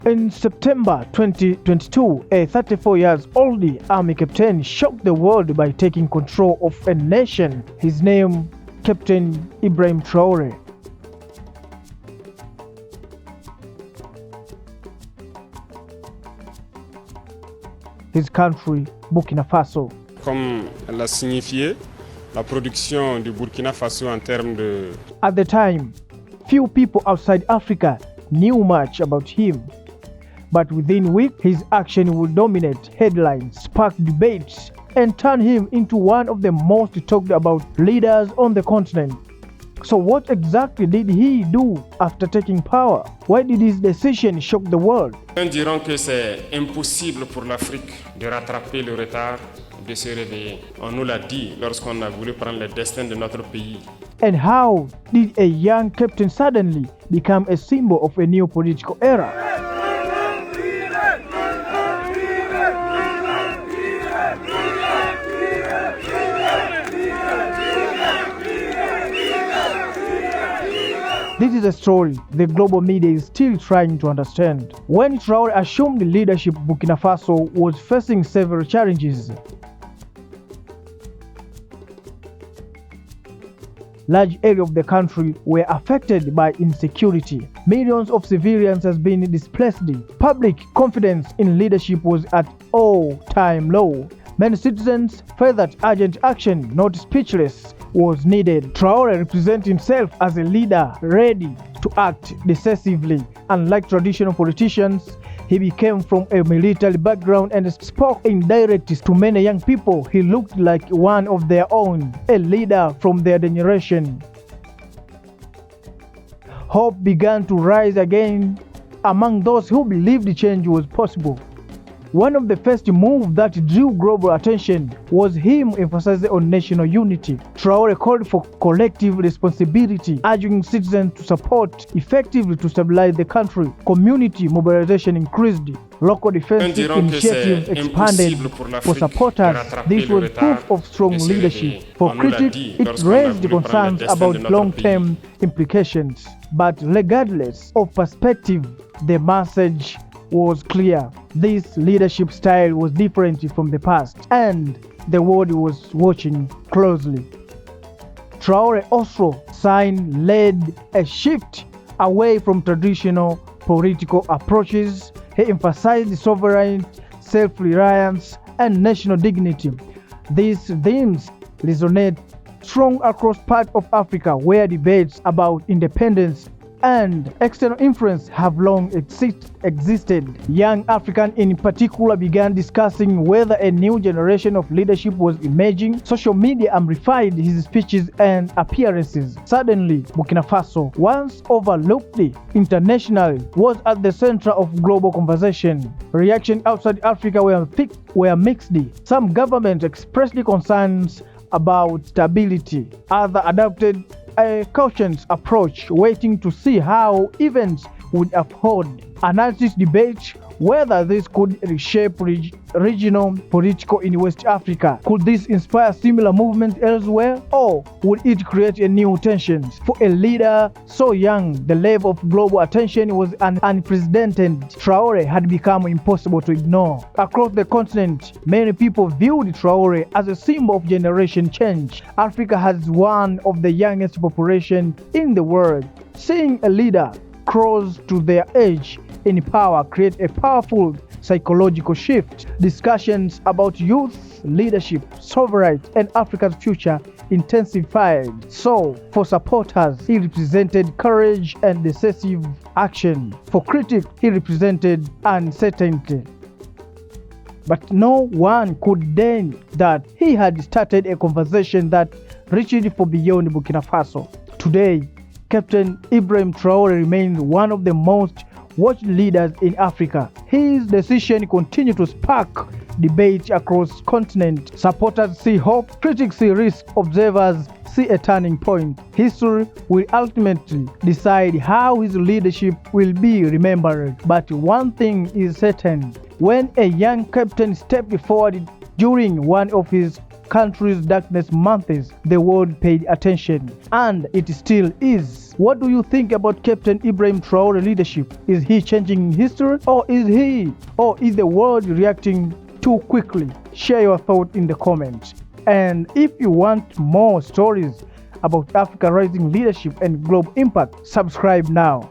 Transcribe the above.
In September 2022, a 34-year-old army captain shocked the world by taking control of a nation. His name, Captain Ibrahim Traoré. His country, Burkina Faso. Comme l'a signifié, la production du Burkina Faso en termes de... At the time, few people outside Africa knew much about him. But within weeks, his action would dominate headlines, spark debates, and turn him into one of the most talked about leaders on the continent. So what exactly did he do after taking power? Why did his decision shock the world? Certains diront que c'est impossible pour l'Afrique de rattraper le retard, de se réveiller. On nous l'a dit lorsqu'on a voulu prendre le destin de notre pays. And how did a young captain suddenly become a symbol of a new political era? This is a story the global media is still trying to understand. When Traoré assumed leadership, Burkina Faso was facing several challenges. Large areas of the country were affected by insecurity. Millions of civilians have been displaced. Public confidence in leadership was at all-time low. Many citizens felt that urgent action, not speechless, was needed. Traoré represents himself as a leader ready to act decisively. Unlike traditional politicians, he came from a military background and spoke indirectly to many young people. He looked like one of their own, a leader from their generation. Hope began to rise again among those who believed change was possible. One of the first moves that drew global attention was him emphasizing on national unity. Traoré called for collective responsibility, urging citizens to support effectively to stabilize the country. Community mobilization increased. Local defense initiatives expanded. For supporters, this was proof of strong leadership. For critics, it raised concerns about long-term implications. But regardless of perspective, the message was clear. This leadership style was different from the past, and the world was watching closely. Traoré also led a shift away from traditional political approaches. He emphasized sovereignty, self-reliance, and national dignity. These themes resonate strong across parts of Africa, where debates about independence and external influence have long existed. Young Africans in particular began discussing whether a new generation of leadership was emerging. Social media amplified his speeches and appearances. Suddenly, Burkina Faso, once overlooked internationally, was at the center of global conversation. Reactions outside Africa were mixed. Some governments expressed concerns about stability. Others adopted a cautious approach, waiting to see how events would unfold. Analysts debate whether this could reshape regional politics in West Africa. Could this inspire similar movements elsewhere, or would it create a new tensions? For a leader so young, the level of global attention was unprecedented. Traoré had become impossible to ignore. Across the continent, many people viewed Traoré as a symbol of generation change. Africa has one of the youngest populations in the world. Seeing a leader close to their age in power create a powerful psychological shift. Discussions about youth leadership, sovereignty, and Africa's future intensified. So, for supporters, he represented courage and decisive action. For critics, he represented uncertainty. But no one could deny that he had started a conversation that reached for beyond Burkina Faso. Today, Captain Ibrahim Traoré remains one of the most watched leaders in Africa. His decision continues to spark debate across continent. Supporters see hope, critics see risk, observers see a turning point. History will ultimately decide how his leadership will be remembered. But one thing is certain: when a young captain stepped forward during one of his country's darkest months, the world paid attention, and it still is. What do you think about Captain Ibrahim Traoré leadership? Is he changing history, or is the world reacting too quickly? Share your thought in the comments. And if you want more stories about Africa rising leadership and global impact, subscribe now.